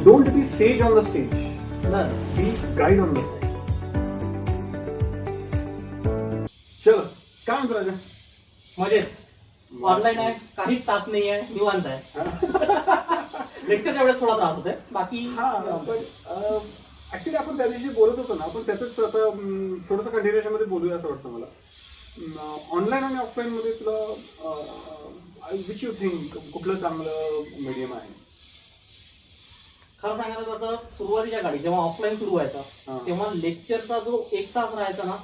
Don't be sage on the stage. बरं. Be guide on the side. चलो, काय म्हणतो राजा? मजेत ऑनलाईन आहे, काहीच ताप नाही आहे, निवांत आहे. लेक्चरच्या वेळेस थोडा त्रास होतोय, बाकी ऍक्च्युली आपण त्या दिवशी बोलत होतो ना, आपण त्याच आता थोडंसं कंटिन्युएशन मध्ये बोलूया असं वाटतं मला. ऑनलाईन आणि ऑफलाईन मध्ये तुला विच यू थिंक कुठलं चांगलं मीडियम आहे? खरं सांगायचं तर सुरुवातीच्या काळी जेव्हा ऑफलाईन सुरू व्हायचा तेव्हा लेक्चरचा जो 1 तास राहायचा ना,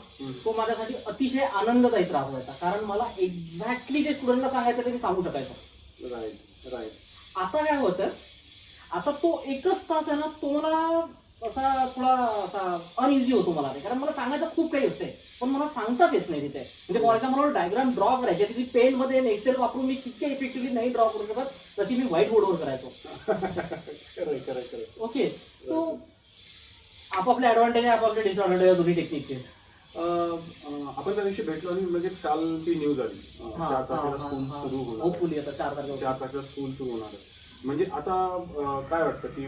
तो माझ्यासाठी अतिशय आनंददायी त्रास व्हायचा, कारण मला एक्झॅक्टली जे स्टुडंटला सांगायचं ते मी सांगू शकायचो. Right right. आता काय होतं, आता तो 1च तास आहे ना, तो मला असा थोडा असा अनइझी होतो मला ते, कारण मला सांगायचं खूप काही असते पण मला सांगताच येत नाही तिथे. म्हणजे फॉर एक्झाम्पल मला डायग्राम ड्रॉ करायची, तिथे पेन मध्ये एक्सेल वापरून मी तितके इफेक्टिव्हली नाही ड्रॉ करू शकत तशी मी व्हाईट बोर्डवर करायचो. ओके, सो आपापले ऍडव्हान्टेज आपापले डिसएडव्हान्टेज दोन्ही टेक्निकचे. आपण त्या दिवशी भेटलो आणि लगेच काल ती न्यूज आली 4 तारखेला स्कूल सुरू होणार. होपफुली आता 4 तारखेला स्कूल सुरू होणार आहे. म्हणजे आता काय वाटतं की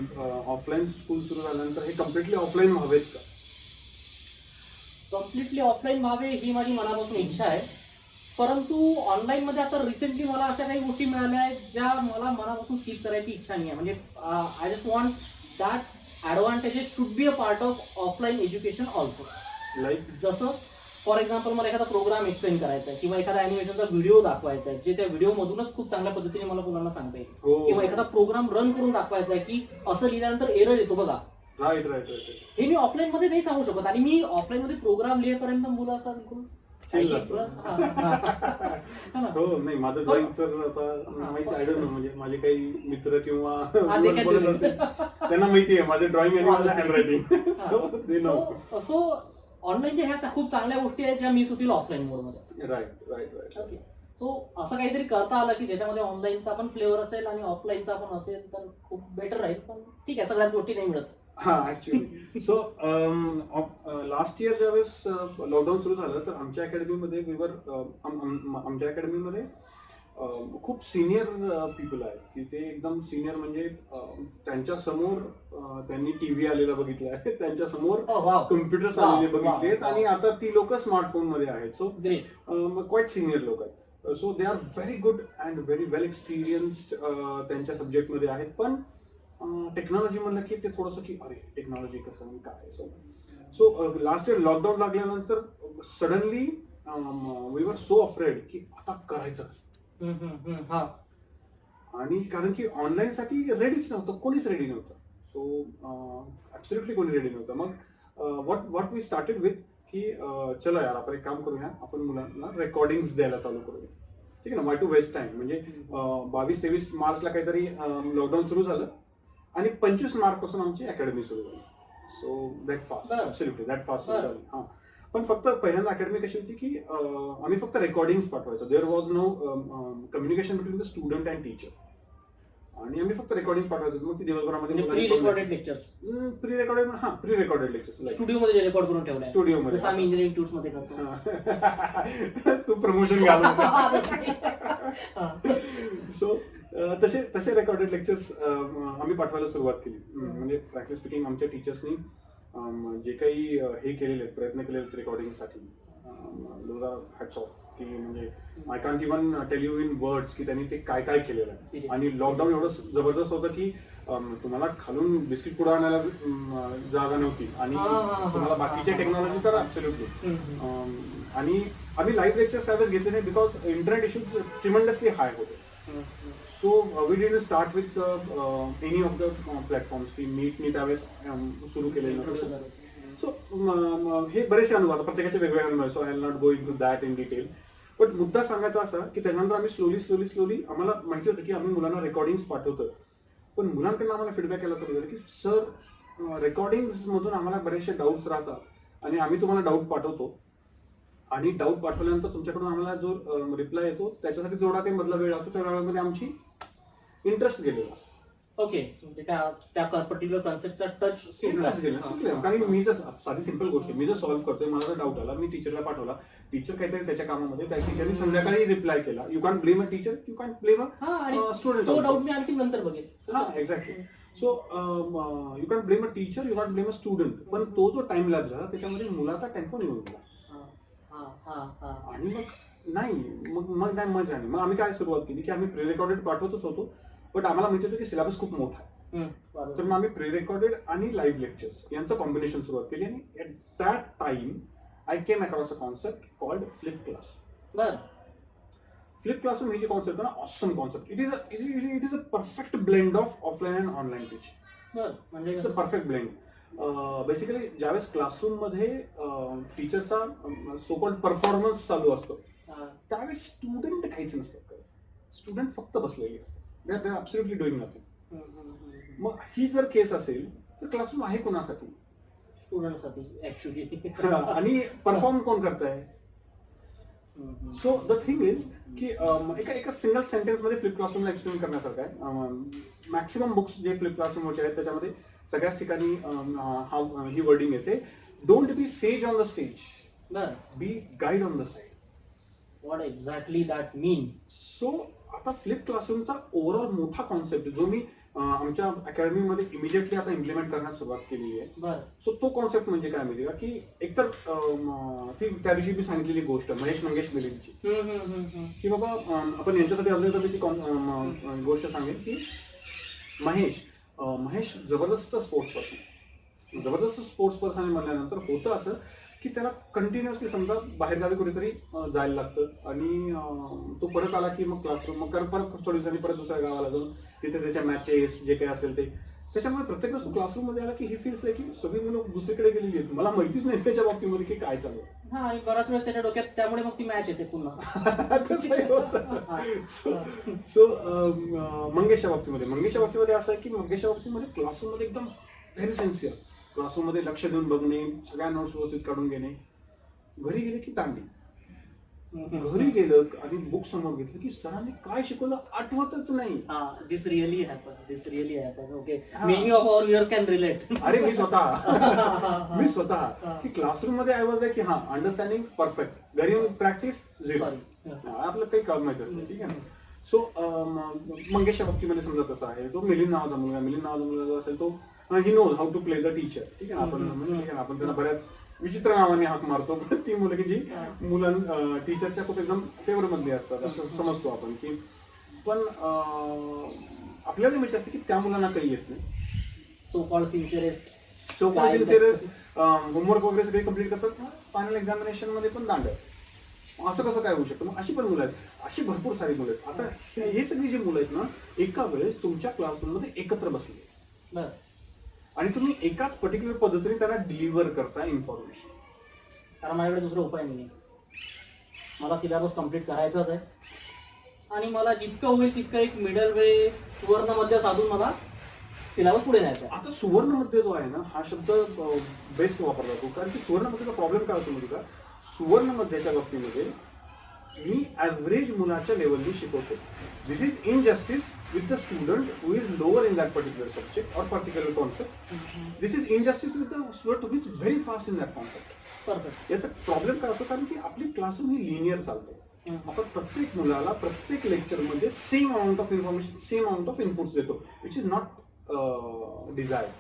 ऑफलाईन स्कूल सुरू झाल्यानंतर हे कम्प्लिटली ऑफलाईन व्हावेत का? कम्प्लिटली ऑफलाईन व्हावे ही माझी मनापासून इच्छा आहे, परंतु ऑनलाईन मध्ये आता रिसेंटली मला अशा काही गोष्टी मिळाल्या आहेत ज्या मला मनापासून स्किप करायची इच्छा नाही आहे. म्हणजे I just want that advantages should be a part of offline education also. Like जसं फॉर एक्झाम्पल मला एखादा प्रोग्राम एक्सप्लेन करायचा आहे किंवा एखादा अॅनिमेशनचा व्हिडिओ दाखवायचा आहे, जे त्या व्हिडिओ मधूनच खूप चांगल्या पद्धतीने मला मुलांना सांगता येईल. किंवा एखादा प्रोग्राम रन करून दाखवायचा आहे की असं लिहिल्यानंतर एरर येतो बघा. Right right right. हे मी ऑफलाईन मध्ये नाही सांगू शकत, आणि मी ऑफलाईन मध्ये प्रोग्राम लिहेपर्यंत मुलं असं बिलकुल हो नाही. माझं ड्रॉइंग तर आता माहिती आय डोंट नो, म्हणजे माझे काही मित्र किंवा त्यांना माहिती आहे माझं ड्रॉइंग आणि माझं हँडरायटिंग. सो ऑनलाईनच्या ह्या खूप चांगल्या गोष्टी आहेत ज्या मिस होतील ऑफलाईन मोड मध्ये. Right right right. Okay, so असं काहीतरी करता आलं की ज्याच्यामध्ये ऑनलाईनचा पण फ्लेवर असेल आणि ऑफलाईनचा पण असेल तर खूप बेटर राहील. पण ठीक आहे, सगळ्याच गोष्टी नाही मिळत. हा ऍक्च्युली. सो लास्ट इयर ज्यावेळेस लॉकडाऊन सुरू झालं तर आमच्या अकॅडमीमध्ये आमच्या अकॅडमीमध्ये खूप सिनियर पीपल आहेत की ते एकदम सिनियर, म्हणजे त्यांच्या समोर त्यांनी टीव्ही आलेला बघितला आहे, त्यांच्या समोर कम्प्युटर्स आलेले बघितलेत आणि आता ती लोक स्मार्टफोन मध्ये आहेत. सो क्वाईट सिनियर लोक आहेत. So they are very good and very well experienced त्यांच्या सब्जेक्टमध्ये आहेत. पण टेक्नॉलॉजी म्हणलं की ते थोडंसं की अरे टेक्नॉलॉजी कसं काय. सो लास्ट इयर लॉकडाऊन लागल्यानंतर suddenly we were so afraid की आता करायचं. आणि कारण की ऑनलाईन साठी रेडीच नव्हतं, कोणीच रेडी नव्हतं. सो ऍब्सोल्युटली कोणी रेडी नव्हतं. मग व्हॉट वी स्टार्टेड विथ की चलो यार आपण एक काम करूया, आपण मुलांना रेकॉर्डिंग्स द्यायला चालू करूया. ठीक आहे ना, वाय टू वेस्ट टाइम. म्हणजे 22-23 मार्चला काहीतरी लॉकडाऊन सुरू झालं आणि 25 मार्च पासून आमची अकॅडमी सुरू झाली. So that fast, absolutely that fast सुरू झाली. हा, पण फक्त पहिल्यांदा अकॅडमी कशी होती की आम्ही फक्त रेकॉर्डिंग्स पाठवायचो. There was no communication between the student and teacher, आणि आम्ही फक्त रेकॉर्डिंग पाठवायचो. मग ती दिवसभरामध्ये pre recorded lectures, pre recorded lectures studio मध्ये रेकॉर्ड करून ठेवलं. स्टुडिओ मध्ये आम्ही इंजिनिअरिंग टूर्स मध्ये करतो. तू प्रमोशन घालून. सो तसे रेकॉर्डेड लेक्चर्स आम्ही पाठवायला सुरुवात केली. म्हणजे फ्रँकली स्पीकिंग आमच्या टीचर्सनी जे काही हे केलेले प्रयत्न केलेले रेकॉर्डिंगसाठी, हॅट्स ऑफ. की म्हणजे I can't even tell you in words की त्यांनी ते काय काय केलेलं आहे. आणि लॉकडाऊन एवढं जबरदस्त होतं की तुम्हाला खालून बिस्किट पुडा आणायला जागा नव्हती आणि तुम्हाला बाकीच्या टेक्नॉलॉजी तर ऍब्सोल्युटली. आणि आम्ही लाईव्ह लेक्चर्स त्यावेळेस घेतले नाही because internet issues tremendously high होते. So we didn't start with any of the platforms की मी त्यावेळेस सुरू केलेलं नव्हतं. सो हे बरेचसे अनुभव, आता प्रत्येकाचे वेगवेगळे अनुभव. So I will not go into that in detail. But मुद्दा सांगायचा असा की त्यानंतर आम्ही स्लोली आम्हाला माहिती होतं की आम्ही मुलांना रेकॉर्डिंग्स पाठवतोय, पण मुलांकडनं आम्हाला फीडबॅक यायला चालू झालं की सर रेकॉर्डिंग्स मधून आम्हाला बरेचसे डाऊट्स राहतात आणि आम्ही तुम्हाला डाऊट पाठवतो आणि डाऊट पाठवल्यानंतर तुमच्याकडून आम्हाला जो रिप्लाय येतो त्याच्यासाठी जेवढा काही मधला वेळ लागतो त्या वेळामध्ये आमची इंटरेस्ट गेलेला असतो. ओके, म्हणजे त्या पर्टिक्युलर कॉन्सेप्टचा टच सुटलं. कारण मी जर साधी सिंपल गोष्ट मी जर सॉल्व्ह करतोय, मला जर डाऊट आला, मी टीचरला पाठवला, टीचर काहीतरी त्याच्या कामामध्ये, त्या टीचरने संध्याकाळी रिप्लाय केला, you can blame a teacher, you can blame a student. तो डाऊट मी आणखी नंतर बघेल. हा, exactly. So you can blame a teacher, you can blame a student, पण तो जो टाइम लॅप झाला त्याच्यामध्ये मुलाचा टेम्पो निघून गेला. आणि मग नाही नाही मजा नाही. मग आम्ही काय सुरुवात केली की आम्ही प्री रेकॉर्डेड पाठवतच होतो, बट आम्हाला माहिती होतं की सिलेबस खूप मोठा आहे. तर मग आम्ही प्री रेकॉर्डेड आणि लाईव्ह लेक्चर्स यांचं कॉम्बिनेशन सुरुवात केली. आणि at that time I came across a concept called flip class. Flip classroom ही जी कॉन्सेप्ट आहे ना, awesome concept. It is a perfect blend of offline and online teaching. It's a perfect blend. Basically ज्यावेळेस classroom मध्ये टीचरचा so called performance चालू असतो, त्यावेळेस स्टुडंट काहीच नसतात करत. स्टुडंट फक्त बसलेली असतात. They are absolutely doing nothing. मग ही जर केस असेल तर क्लासरूम आहे कोणासाठी? स्टुडंटसाठी ऍक्च्युली. आणि परफॉर्म कोण करताय? सो द थिंग इज की एका सिंगल सेंटेन्स मध्ये फ्लिप क्लासरूमला एक्सप्लेन करण्यासारखं आहे. मॅक्सिमम बुक्स जे फ्लिप क्लासरूमचे आहेत त्याच्यामध्ये सगळ्याच ठिकाणी ही वर्डिंग येते, don't be sage on the stage, be guide on the side. What exactly that mean? So आता फ्लिप क्लासरूमचा ओव्हरऑल मोठा कॉन्सेप्ट जो मी आमच्या अकॅडमीमध्ये इमिजिएटली आता इम्प्लिमेंट करण्यास सुरुवात केलेली आहे. सो तो कॉन्सेप्ट म्हणजे काय माहिती का, की एकतर ती त्या दिवशी मी सांगितलेली गोष्ट महेश मंगेश मिलिंदची, की बाबा आपण यांच्यासाठी आलो तर मी ती गोष्ट सांगेन की महेश जबरदस्त स्पोर्ट्स पर्सन म्हणल्यानंतर होतं असं की त्याला कंटिन्युअसली समजा बाहेरगावी कुठेतरी जायला लागतं आणि तो परत आला की मग क्लासरूम, मग परत थोडी दिवसांनी परत दुसऱ्या गावाला जाऊन तिथे त्याच्या मॅचेस जे काही असेल ते, त्याच्यामुळे प्रत्येक वेळेस क्लासरूम मध्ये आला की ही फील्स आहे की सगळी मुलं दुसरीकडे गेलेली आहेत, मला माहितीच नाही त्याच्या बाबतीमध्ये की काय चालू आहे. हा, आणि बराच वेळेस त्याच्या डोक्यात त्यामुळे मग ती मॅच येते पुन्हा. सो मंगेशच्या बाबतीमध्ये असं आहे की मंगेशच्या बाबतीमध्ये क्लासरूम मध्ये एकदम व्हेरी सेन्सिअर, क्लासरूम मध्ये लक्ष देऊन बघणे, सगळ्या नोट्स व्यवस्थित काढून घेणे. घरी गेले की दांडी, घरी गेलं आणि बुक समोर घेतलं की सरांनी काय शिकवलं आठवतच नाही. This really happen. Okay, many of our viewers can relate. अरे मी स्वतः की क्लासरूम मध्ये आय वॉज लाईक की हा अंडरस्टँडिंग परफेक्ट, घरी प्रॅक्टिस झिरो, आपलं काही काम माहित असतं. ठीक आहे ना. सो मंगेशच्या बाबतीमध्ये समजा तसं आहे. तो मिलिंद नावाचा मुलगा जो असेल तो he knows how to play the teacher. ठीक आहे, आपण त्यांना बऱ्याच विचित्र नावाने हाक मारतो, पण ती मुलं की जी मुलं टीचरच्या खूप एकदम फेवर मधली असतात असं समजतो आपण. की पण आपल्याला माहिती असते की त्या मुलांना काही येत नाही. सो कॉल्ड सिन्सिअरेस्ट, होमवर्क वगैरे सगळे कम्प्लीट करतात, फायनल एक्झामिनेशन मध्ये पण दांड. असं कसं काय होऊ शकतं? मग अशी पण मुलं आहेत, अशी भरपूर सारी मुलं आहेत. आता हे सगळी जी मुलं आहेत ना, एका वेळेस तुमच्या क्लासरूम मध्ये एकत्र बसली आहेत आणि तुम्ही एकाच पर्टिक्युलर पद्धतीने त्यांना डिलिव्हर करता इन्फॉर्मेशन. कारण माझ्याकडे दुसरा उपाय नाही, मला सिलेबस कम्प्लीट करायचाच आहे आणि मला जितकं होईल तितकं एक मिडल वे सुवर्ण मध्य साधून मला सिलेबस पुढे न्यायचा आहे. आता सुवर्ण मध्य जो आहे ना, हा शब्द बेस्ट वापरला जातो, कारण की सुवर्ण मध्येचा प्रॉब्लेम काय होतो माहिती का, सुवर्ण मध्याच्या बाबतीमध्ये मी ऍव्हरेज मुलाच्या लेवलनी शिकवतो. This is injustice with the student who is lower in that particular subject or particular concept. This is injustice with the student who is very fast in that concept. Perfect. याचा problem काय होतो, कारण की आपली classroom ही linear चालते. आपण प्रत्येक मुलाला प्रत्येक लेक्चरमध्ये same amount of information, same amount of inputs देतो, which is not desired.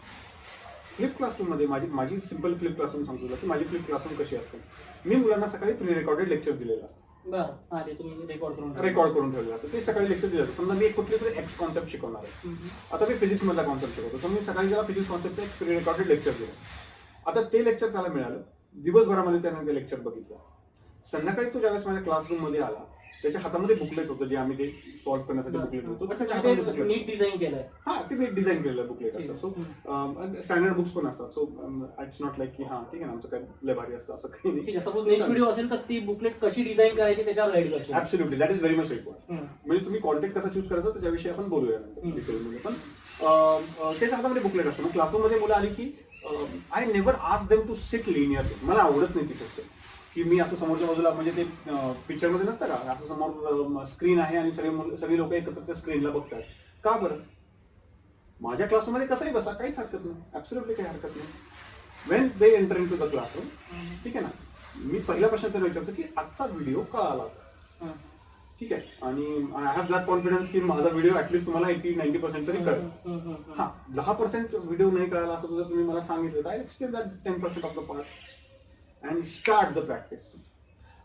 Flip classroom मध्ये माझी सिंपल फ्लिप क्लासरूम सांगतो की माझी फ्लिप क्लासरूम कशी असते. मी मुलांना सकाळी प्री रेकॉर्डेड लेक्चर दिलेलं असतं, रेकॉर्ड करून ठेवलेलं असतं. ते सकाळी लेक्चर दिलं असतं. समजा मी कुठली तरी एक्स कॉन्सेप्ट शिकवणार आहे, आता मी फिजिक्स मधला कॉन्सेप्ट शिकवतो, तर मी सकाळी त्याला फिजिक्स कॉन्सेप्टचं एक प्री रेकॉर्डेड लेक्चर दिलं. आता ते लेक्चर त्याला मिळालं, दिवसभरामध्ये त्याने ते लेक्चर बघितलं. संध्याकाळी तो ज्यावेळेस माझ्या क्लासरूम मध्ये आला, त्याच्या हातामध्ये बुकलेट होतं, जे आम्ही ते सॉल्व्ह करण्यासाठी बुकलेट होतो. नीट डिझाईन केलंय. हा, ते नीट डिझाईन केलेलं बुकलेट असतं. सो स्टँडर्ड बुक्स पण असतात. सो इट्स नॉट लाईक की हा ठीक आहे ना, आमचं काय लय भारी असतं असं काही नाही. सपोज नेक्स्ट व्हिडिओ असेल तर ती बुकलेट कशी डिझाईन करायची त्याच्यावर गाईड करतो. Absolutely, that is very much required. म्हणजे तुम्ही कॉन्टेंट कसा चूज करायचा त्याच्याविषयी आपण बोलूया नंतर डिटेलमध्ये. पण त्याच्या हातामध्ये बुकलेट असतं. क्लासरूम मध्ये मुलं आली की I never ask them to sit linearly. मला आवडत नाही ती सिस्टम की मी असं समोरच्या बाजूला, म्हणजे ते पिक्चर मध्ये नसतं का, असं समोर स्क्रीन आहे आणि सगळी लोक एकत्र त्या स्क्रीनला बघतात. का बरं? माझ्या क्लासरूममध्ये कसंही बसा, काहीच हरकत नाही, ऍब्सोल्युटली काही हरकत नाही. When they enter into the classroom, ठीक आहे ना, मी पहिला प्रश्न त्यांना विचारतो की आजचा व्हिडिओ का आला होता, ठीक आहे, आणि आय हॅव दॅट कॉन्फिडन्स की माझा व्हिडिओ ऍटलीस्ट तुम्हाला 80-90% तरी कळेल. हा 10% व्हिडिओ नाही कळाला असं जर तुम्ही मला सांगितलं तर I explain that 10% of the part and start the practice.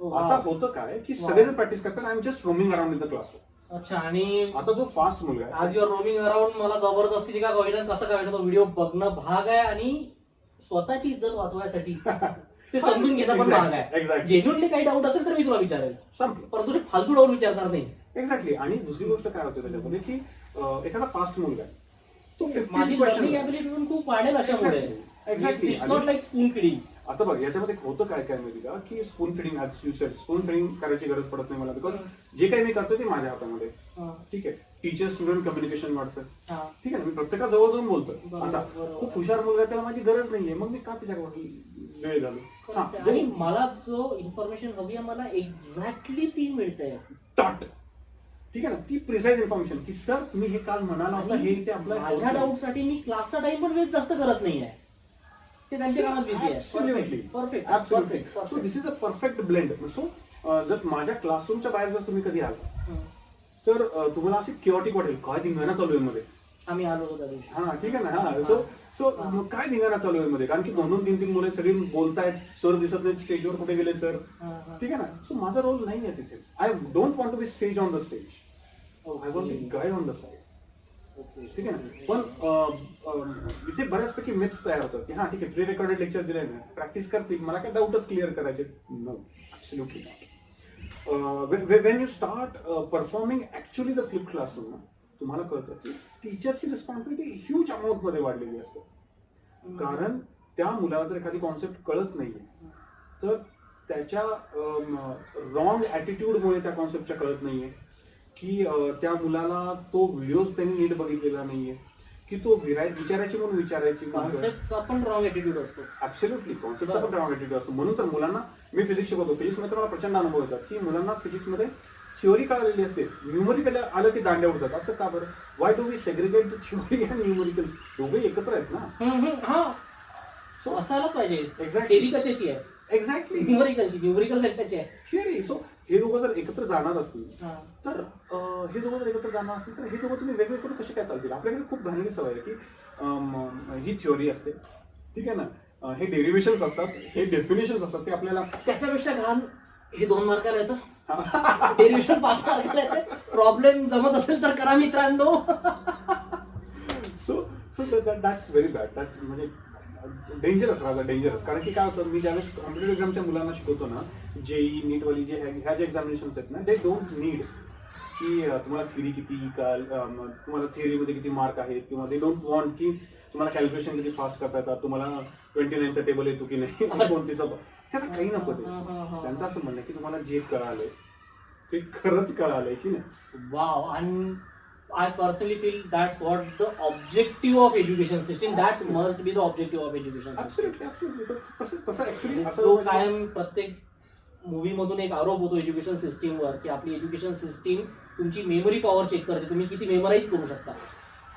आता होतं काय की सगळेजण प्रॅक्टिस करतात, I am just roaming around in the classroom. अच्छा. आणि आता जो फास्ट मुलगा आहे, आज युअर रोमिंग अराउंड, मला जबरदस्ती का होईना कसं काय होईना तो व्हिडिओ बघणं भाग आहे आणि स्वतःची इज्जत वाचवायसाठी ते समजून घेणं पण भाग आहे. एक्झॅक्टली. जेन्युअनली काही डाऊट असेल तर मी तुला विचारेल, संपलं. परंतु फालतू डाऊट विचारणार नाही. एक्झॅक्टली. आणि दुसरी गोष्ट काय होते त्याच्यामध्ये की एखादा फास्ट मुलगा आहे, तो माझी 50 लर्निंग ॲबिलिटी पण खूप वाढेल अशामुळे. Exactly. It's not like spoon feeding. आता बघ याच्यामध्ये होतं काय काय माहिती का की spoon feeding, as you sed, spoon feeding करायची गरज पडत नाही मला, बिकॉज जे काही मी करतो ते माझ्या हातामध्ये, ठीक आहे. टीचर स्टुडंट कम्युनिकेशन वाढतं, ठीक आहे ना, मी प्रत्येकाजवळ जाऊन बोलतो. आता खूप हुशार मुलगा, त्याला माझी गरज नाहीये, मग मी का त्याच्यावर वेळ घालू. आणि मला जो इन्फॉर्मेशन हवी आहे मला एक्झॅक्टली ती मिळते, टॉट, ठीक आहे ना, ती प्रिसाइज इन्फॉर्मेशन की सर तुम्ही हे काल म्हणाला होता, हे इथे आपलं माझ्या डाऊट साठी मी क्लासचा टाइम पण वेस्ट जास्त करत नाहीये, ते त्यांच्या कामात बिझी आहे. Absolutely. Perfect. Absolutely. So this is a perfect blend. So जर माझ्या क्लासरूमच्या बाहेर जर तुम्ही कधी आला तर तुम्हाला असे क्युरिटी वाटेल, काय धिंगाणा चालू आहे मध्ये. आम्ही आलो होतो त्या दिवशी. हा ठीक आहे ना. हा सो काय धिंगाणा चालू आहे मध्ये, कारण की 2-3 मुले सगळी बोलतायत, सर दिसत नाहीत स्टेजवर, कुठे गेले सर, ठीक आहे ना. सो माझा रोल नाही आहे तिथे. I don't want to be stage on the stage, I want to guide on the side, ठीक आहे ना. पण इथे बऱ्याचपैकी मिथ्स तयार होतात की हा ठीक आहे, प्री रेकॉर्डेड लेक्चर दिले ना, प्रॅक्टिस करतील, मला काय डाऊटच क्लिअर करायचे. No, absolutely not. When you start performing actually the flip classroom, तुम्हाला कळतं की टीचरची रिस्पॉन्सिबिलिटी ह्यूज अमाऊंट मध्ये वाढलेली असते. कारण त्या मुलाला जर एखादी कॉन्सेप्ट कळत नाहीये तर त्याच्या रॉंग ऍटिट्यूडमुळे त्या कॉन्सेप्टच्या कळत नाहीये, की त्या मुलाला तो व्हिडिओ त्यांनी नीट बघितलेला नाहीये, की तो विचारायची म्हणून विचारायची. कॉन्सेप्टचा पण रॉंग ऍटिट्यूड असतो. ऍब्सोल्युटली, कॉन्सेप्टचा पण रॉंग ऍटिट्यूड असतो. म्हणून तर मुलांना, मी फिजिक्स शिकवतो, फिजिक्समध्ये मला प्रचंड अनुभव येतात की मुलांना फिजिक्समध्ये थिओरी कळलेली असते, न्यूमरिकल आलं की दांड्या उडतात. असं का बरं? Why do we segregate the theory and numericals? दोघे एकत्र आहेत ना. सो असायलाच पाहिजे. एक्झॅक्टली. थेरी कशाची आहे? एक्झॅक्टली. न्यूमरिकल कशाची आहे? थिअरी. सो हे दोघं जर एकत्र जाणार असतील तर हे दोघं जर एकत्र जाणार असतील तर हे दोघं तुम्ही वेगळे करून कसे काय चालतील? आपल्याकडे खूप घाणेरडी सवय आहे की ही थिओरी असते, ठीक आहे ना, हे डेरिव्हेशन्स असतात, हे डेफिनेशन्स असतात, ते आपल्याला त्याच्यापेक्षा घाण हे 2 मार्काला येतं, डेरिव्हेशन 5 मार्काला येतं. प्रॉब्लेम जमत असेल तर करा मित्रांनो. So that's very bad. That's म्हणजे डेंजरस, राजा डेंजरस. कारण की काय होतं, मी ज्यावेळेस कॉम्पिटेटिव्ह एक्झामच्या मुलांना शिकवतो ना, जेई नीटवाली ह्या जे एक्झामिनेशन्स आहेत ना, दे डोंट नीड की तुम्हाला थिअरी किती तुम्हाला थिअरीमध्ये किती मार्क आहेत, किंवा दे डोंट वॉन्ट की तुम्हाला कॅल्क्युलेशन किती फास्ट करता येतात, तुम्हाला 29चा टेबल येतो की नाही, 29चा, त्याला काही नको ते. त्यांचं असं म्हणणं की तुम्हाला जे कळालंय ते खरंच कळालंय की नाही. वाव. आणि I personally feel that's what the objective of education system, that must be the objective of education system. Absolutely, absolutely. तसं ऍक्च्युली जो कायम प्रत्येक मूवी मधून एक आरोप होतो एज्युकेशन सिस्टीमवर की आपली एज्युकेशन सिस्टीम तुमची मेमरी पॉवर चेक करते, तुम्ही किती मेमराईज करू शकता.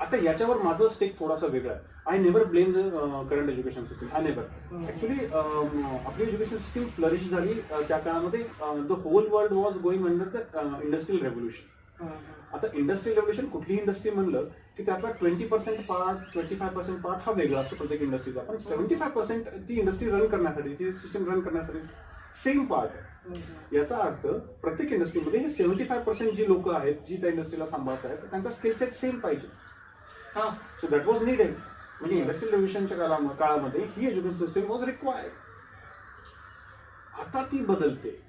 आता याच्यावर माझं स्टेक थोडासा वेगळा आहे. I never blame the current education system. I never. Actually आपली एज्युकेशन सिस्टीम फ्लरिश झाली त्या काळामध्ये. The whole world was going under the industrial revolution. आता इंडस्ट्रियल रेव्होल्युशन, कुठली इंडस्ट्री म्हणलं की त्यातला 20% पार्ट, 25% पार्ट हा वेगळा असतो प्रत्येक इंडस्ट्रीचा, पण 75% ती इंडस्ट्री रन करण्यासाठी, ती सिस्टीम रन करण्यासाठी सेम पार्ट आहे. याचा अर्थ प्रत्येक इंडस्ट्रीमध्ये हे 75% जी लोक आहेत, जी त्या इंडस्ट्रीला सांभाळत आहेत, त्यांचा स्किल सेट सेम पाहिजे. So that was needed. म्हणजे इंडस्ट्रियल रेव्होल्युशनच्या काळामध्ये ही एज्युकेशन सिस्टीम वॉज रिक्वायर्ड. आता ती बदलते,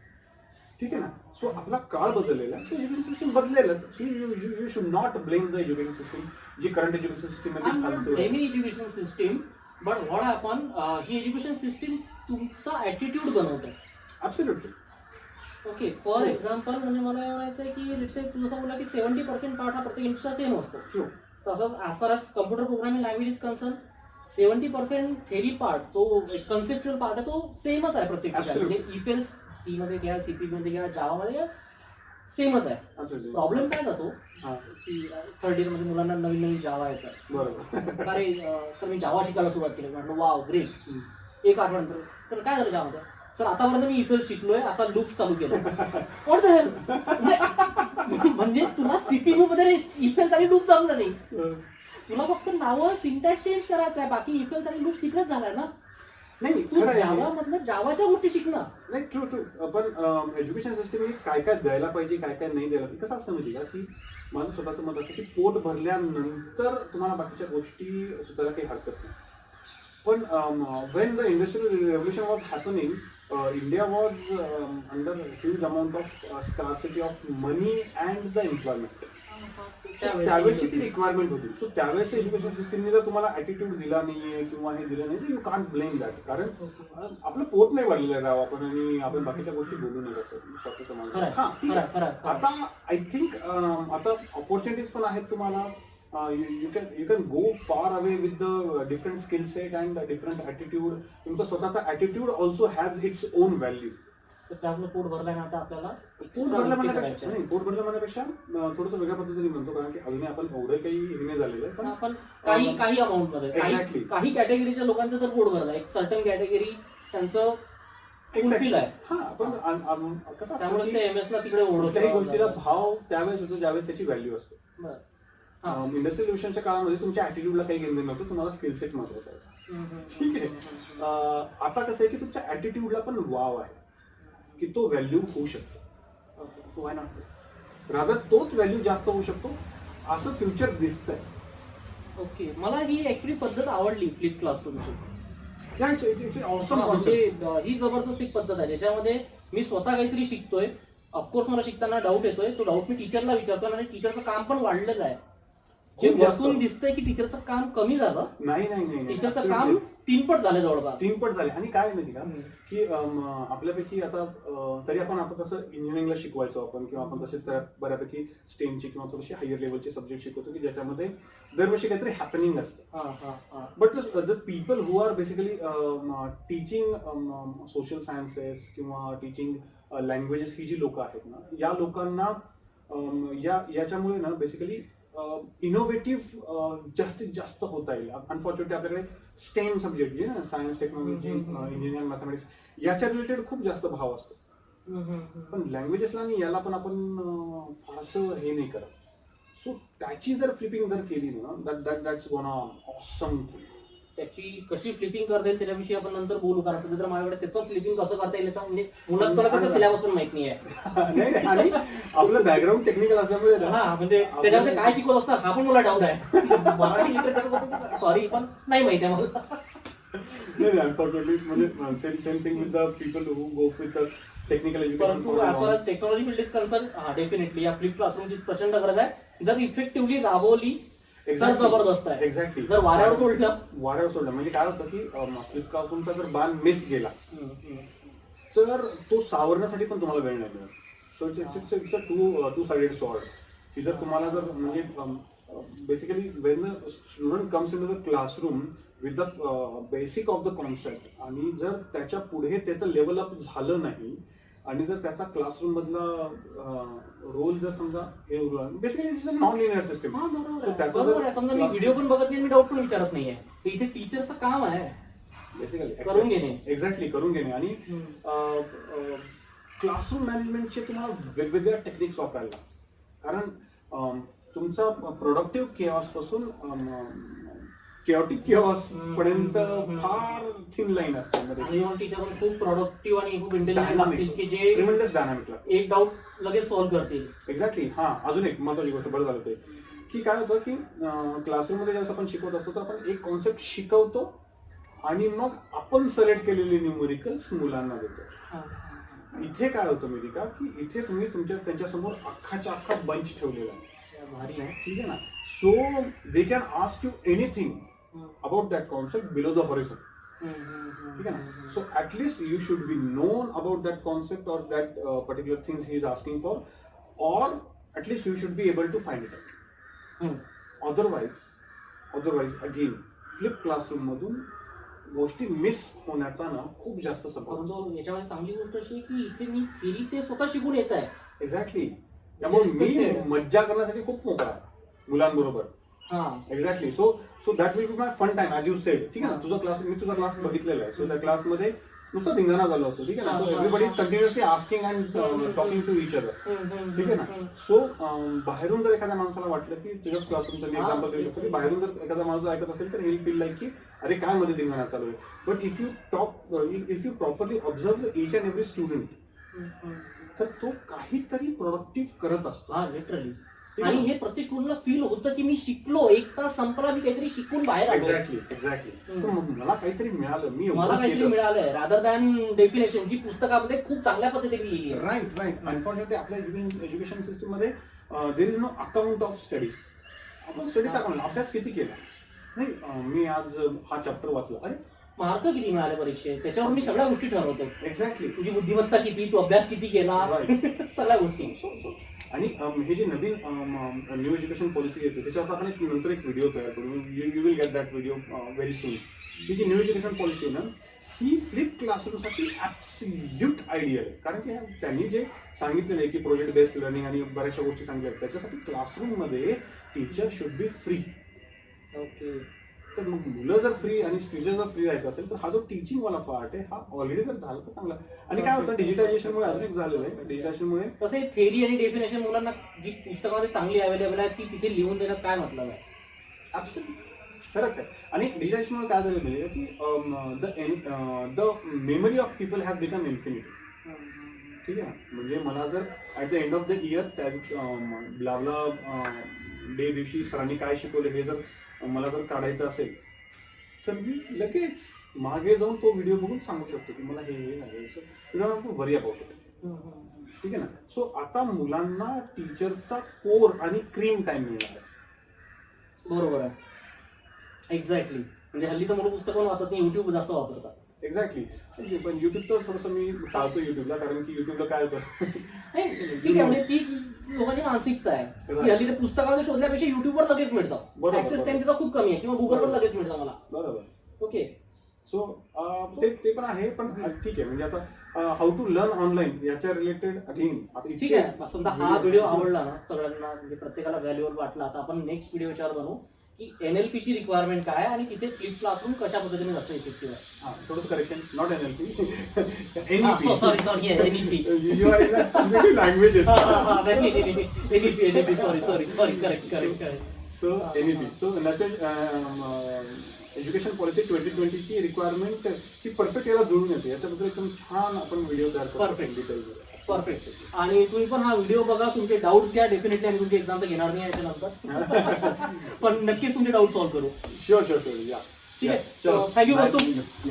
ठीक आहे ना. सो आपला काळ बदललेला, सो एज्युकेशन सिस्टीम बदलेलच. So you should not blame the education system, जी करंट एज्युकेशन सिस्टीम मध्ये education system. But what happen, ही एज्युकेशन सिस्टीम तुमचा ऍटिट्यूड बनवते. ऍब्सोल्युटली. ओके, फॉर एक्झाम्पल, म्हणजे मला म्हणायचं आहे की लेट्स से तू जसं बोलला की 70% पार्ट हा प्रत्येक इंडस्ट्रीचा सेम असतो. तसंच as far as computer programming language is concern, 70% theory part, जो कन्सेप्च्युअल पार्ट आहे, तो सेमच आहे प्रत्येक ठिकाणी. म्हणजे इफ एल्स सी मध्ये घ्या, सीपी मध्ये घ्या, जावामध्ये घ्या, सेमच आहे. Absolutely. प्रॉब्लेम काय जातो हा, की थर्ड इयर मध्ये मुलांना नवीन नवीन जावा येतात. बरोबर. अरे सर मी जावा शिकायला सुरुवात केली. म्हटलं वाव ग्रेट. हम्म. एक आठवड्यानंतर तर काय झालं जावामध्ये? सर आतापर्यंत मी इफेल शिकलोय, आता लूप्स चालू केलं. What the hell? म्हणजे तुला सीपीयू मध्ये इफेल्स आणि लूप चालू झाली. तुला फक्त नावं सिंटॅक्स चेंज करायचं आहे, बाकी इफेल्स आणि लूप तिकडेच झालाय ना. नाही तू खरं आहे. जावा मधलं जावाच्या गोष्टी शिकणं. नाही ट्रू पण एज्युकेशन सिस्टम काय काय द्यायला पाहिजे काय काय नाही द्यायला पाहिजे कसं असतं माहिती का की माझं स्वतःचं मत असं की पोट भरल्यानंतर तुम्हाला बाकीच्या गोष्टी सुचायला काही हरकत नाही. पण Wien the industrial revolution was happening India was under huge amount of scarcity of money and the employment. त्यावेळेसची ती रिक्वायरमेंट होती. सो त्यावेळेस एज्युकेशन सिस्टमने जर तुम्हाला ऍटिट्यूड दिला नाहीये किंवा हे दिलं नाही, यू कांट ब्लेम दॅट. कारण आपलं पोट नाही भरलेलं आहे राव आपण, आणि आपण बाकीच्या गोष्टी बोलू नये असं स्वतःचं माणूस. हा ठीक आहे. आता आय थिंक आता ऑपॉर्च्युनिटीज पण आहेत तुम्हाला. You can go far away with the different skill set and different attitude. तुमचा स्वतःचा attitude also has its own value. आपलं पोट भरलं ना, आता आपल्याला पोट भरलं म्हणण्यापेक्षा नाही, पोट भरलं म्हणण्यापेक्षा थोडंसं वेगळ्या पद्धतीने म्हणतो, कारण की अजूनही आपण एवढं काही हे नाही झालेलं आहे. पण आपण काही अमाऊंट मध्ये काही कॅटेगरीच्या लोकांचं तर पोट भरलं. एक सर्टन कॅटेगरी त्यांचं फुलफिल आहे. हा पण कसं असतं त्यामुळे ते एमएस ला तिकडे ओढवलं. कुठल्याही गोष्टीला भाव त्यावेळेस होतो ज्यावेळेस त्याची व्हॅल्यू असते. इंडस्ट्रियल रिव्होल्युशनच्या काळामध्ये तुमच्या ऍटिट्यूडला काही घेणं नव्हतं, तुम्हाला स्किल सेट महत्वाचा आहे. ठीक आहे. आता कसं आहे की तुमच्या ऍटिट्यूडला पण वाव आहे की तो व्हॅल्यू होऊ शकतो. Why not? रादर तोच व्हॅल्यू जास्त होऊ शकतो असं फ्युचर दिसतंय. ओके, मला ही ऍक्च्युली पद्धत आवडली फ्लिप क्लासरूमची. म्हणजे ही जबरदस्त एक पद्धत आहे ज्याच्यामध्ये मी स्वतः काहीतरी शिकतोय. ऑफकोर्स मला शिकताना डाऊट येतोय, तो डाऊट मी टीचरला विचारतो आणि टीचरचं काम पण वाढलेलं आहे. जे वरतून दिसतंय की टीचरचं काम कमी झालं, नाही टीचरचं काम 3 पट झालं, जवळपास 3 पट झाले. आणि काय माहिती का की आपल्यापैकी आता तरी आपण आता तसं इंजिनिअरिंगला शिकवायचो आपण, किंवा आपण तसे बऱ्यापैकी स्टेमची किंवा थोडीशी हायर लेवलचे सब्जेक्ट शिकवतो की ज्याच्यामध्ये दरवर्षी काहीतरी हॅपनिंग असतं. But the people who are basically teaching social sciences किंवा टीचिंग लँग्वेजेस, ही जी लोक आहेत ना, या लोकांना याच्यामुळे ना बेसिकली इनोव्हेटिव्ह जास्तीत जास्त होता येईल. अनफॉर्च्युनेटली आपल्याकडे स्टेम सब्जेक्ट जे ना, सायन्स, टेक्नॉलॉजी, इंजिनिअरिंग, मॅथमॅटिक्स, याच्या रिलेटेड खूप जास्त भाव असतो. पण लँग्वेजेसला आणि याला पण आपण फारसं हे नाही करत. सो त्याची जर फ्लिपिंग जर केली ना, दॅट्स गोना ऑसम थिंग. त्याची कशी फ्लिपिंग करता येईल त्याच्याविषयी आपण नंतर बोलू. कारण सध्या तर माझ्याकडे त्याचं फ्लिपिंग कसं करता येईल म्हणजे मुलांना त्याचा सिलेबस पण माहित नाही आहे. आणि आपलं बॅकग्राऊंड टेक्निकल असल्यामुळे म्हणजे त्याच्यामध्ये काय शिकवत असतात हा पण मला डाऊट आहे. मराठी लिटरेचर सॉरी पण नाही माहिती आहे मला. नाही अनफॉर्च्युनेटली म्हणजे same thing with the people who go with the technical education. परंतु as far as technology field is concern, definitely या फ्लिप क्लासरूमची प्रचंड गरज आहे. जर इफेक्टिव्हली राबवली तर जबरदस्त आहे. एक्झॅक्टली. जर वाऱ्यावर सोडलं म्हणजे काय होतं की फ्लिप क्लासरूमचा जर बाण मिस गेला तर तो सावरण्यासाठी पण तुम्हाला वेळ नाही मिळत. So it's a two sided sword. की जर तुम्हाला जर म्हणजे basically when the student comes into the classroom with the basic of the concept, आणि जर त्याच्या पुढे त्याचं लेवल अप झालं नाही, आणि जर त्याचा क्लासरूम मधला रोल जर समजा हे basically non linear system. So त्याचा समजा मी व्हिडिओ पण बघत नाही, मी डाऊट पण विचारत नाहीये, इथे टीचरचं काम आहे बेसिकली करून घेणे. एक्झॅक्टली करून घेणे. आणि क्लासरूम मॅनेजमेंटचे तुम्हाला वेगवेगळ्या टेक्निक्स वापरायला, कारण तुमचा प्रोडक्टिव्ह केऑस पासून केओटिक केऑस पर्यंत फार थिन लाईन असते. टीचर पण खूप प्रोडक्टिव्ह आणि खूप इंटेलिजंट लागतील की जे ट्रिमेंडस डायनामिक लागतं, एक डाऊट लगेच सॉल्व्ह करतील. एक्झॅक्टली. हा अजून एक महत्वाची गोष्ट बरं झालं ते की काय होतं की क्लासरूम मध्ये ज्यावेळेस आपण शिकवत असतो तर आपण एक कॉन्सेप्ट शिकवतो आणि मग आपण सिलेक्ट केलेले न्यूमेरिकल्स मुलांना देतो. इथे काय होतं माहिती का की इथे तुम्ही त्यांच्यासमोर अख्खाच्या अख्खा बंच ठेवलेला आहे. भारी आहे. ठीक आहे ना. So they can ask you anything about that concept below the horizon. ठीक है ना. So at least you should be known about that concept or that particular things he is asking for, or at least you should be able to find it out. Otherwise again flip classroom मधून गोष्टी miss होण्याचा ना खूप जास्त संभव. याच्यामध्ये चांगली गोष्ट अशी की इथे मी थिअरी ते स्वतः शिकून येत आहे. एक्झॅक्टली. त्यामुळे मी Respected. मज्जा करण्यासाठी खूप मोकळा आहे मुलांबरोबर. हा exactly. So that will be my fun time as you said. ठीक आहे ना, मी तुझा क्लास बघितलेला आहे. सो त्या क्लासमध्ये नुसतं धिंगाणा झालो असतो. ठीक आहे ना. So everybody is continuously asking and talking to each other. ठीक आहे ना. सो बाहेरून जर एखाद्या माणसाला वाटलं की तुझ्याच क्लासरूमचं मी एक्झाम्पल देऊ शकतो की बाहेरून जर एखादा माणूस ऐकत असेल तर ही फील लाईक की अरे काय मध्ये धिंगाणा चालू आहे. But if you properly observe each and every student तर तो काहीतरी प्रोडक्टिव्ह करत असतो. हा लिटरली. आणि हे प्रत्येक स्टुडंटला फील होतं की मी शिकलो, एक तास संपला, मी काहीतरी शिकून बाहेर आलो. एक्झॅक्टली. मला काहीतरी मिळालं, मी मला काहीतरी मिळालंय रादर दॅन डेफिनेशन जी पुस्तकामध्ये खूप चांगल्या पद्धतीने लिहिली आहे. राईट. अनफॉर्च्युनेटली आपल्या एज्युकेशन सिस्टम मध्ये there is no account of study. आपण स्टडीचा अकाउंट अभ्यास किती केला नाही. मी आज हा चॅप्टर वाचला, अरे मार्क किती मिळाले परीक्षेत त्याच्यावर मी सगळ्या गोष्टी ठरवतो. एक्झॅक्टली. तुझी बुद्धिमत्ता किती, तू अभ्यास किती केला, सगळ्या गोष्टी. आणि हे जे नवीन न्यू एज्युकेशन पॉलिसी येते त्याच्यावर आपण नंतर एक व्हिडिओ तयार करू. You will get that video very soon. ही जी न्यू एज्युकेशन पॉलिसी आहे ना ही फ्लिप क्लासरूमसाठी ॲब्सल्यूट आयडियल आहे. कारण की त्यांनी जे सांगितलेलं आहे की प्रोजेक्ट बेस्ड लर्निंग आणि बऱ्याचशा गोष्टी सांगितल्या आहेत त्याच्यासाठी क्लासरूममध्ये teacher should be free. Okay. तर मग मुलं जर फ्री आणि टीचर जर फ्री राहायचं असेल तर हा जो टीचिंग वाला पार्ट आहे हा ऑलरेडी जर झाला तर चांगला. आणि काय होतं डिजिटायझेशनमुळे अजून एक झालेलं आहे. डिजिटायझेशनमुळे तसे थेअरी आणि डेफिनेशन मुलांना जी पुस्तकामध्ये चांगली अवेलेबल आहे ती तिथे लिहून देण्यात काय मतलब आहे. ॲब्सल्यूट खरंच आहे. आणि डिजिटायझेशनमुळे काय झालेलं आहे की the memory of people has become infinity. ठीक आहे ना. म्हणजे मला जर at the end of the year त्या ब्लाबला डे दिवशी सरांनी काय शिकवलं हे जर मला जर काढायचं असेल तर मी लगेच मागे जाऊन तो व्हिडिओ बघून सांगू शकतो की मला हे झालं वरी अबाउट इट. ठीक आहे ना. सो आता मुलांना टीचरचा कोर आणि क्रीम टाइम मिळणार आहे. बरोबर आहे. एक्झॅक्टली. म्हणजे हल्ली तर मुलं पुस्तकं वाचत नाही, युट्यूब जास्त वापरतात. एक्झॅक्टली. पण युट्यूबचं थोडंसं मी टाळतो युट्यूबला. कारण की युट्यूबला काय होतं ठीक आहे. म्हणजे ती लोकांची मानसिकता आहे की हल्ली ते पुस्तकामध्ये शोधल्यापेक्षा युट्यूबवर लगेच मिळतं. ऍक्सेस टाइम तिथं खूप कमी आहे किंवा गुगलवर लगेच मिळतं मला. बरोबर. ओके. सो ते पण आहे. पण ठीक आहे. म्हणजे आता हाऊ टू लर्न ऑनलाईन याच्या रिलेटेड अगेन आता ठीक आहे. समजा हा व्हिडिओ आवडला ना सगळ्यांना, म्हणजे प्रत्येकाला व्हॅल्युएबल वाटला, आता आपण नेक्स्ट व्हिडिओ विचार बनवू की NLP ची रिक्वायरमेंट काय आहे आणि तिथे फ्लिप क्लासरूम कशा पद्धतीने जास्त इफेक्टिव्ह आहे. थोडंसं correction. Not NLP. Sorry NEP. You are in the languages. NEP. Sorry. Correct. So NEP. So national education policy 2020 ची रिक्वायरमेंट ही परफेक्ट याला जोडून येते. याच्याबद्दल एकदम छान आपण व्हिडिओ तयार करतो. परफेक्ट. आणि तुम्ही पण हा व्हिडिओ बघा, तुमचे डाऊट्स घ्या. डेफिनेटली आम्ही तुमची एक्झाम तर घेणार नाही याच्यानंतर पण नक्कीच तुमचे डाऊट सॉल्व्ह करू. शुअर. या ठीक आहे. थँक्यू.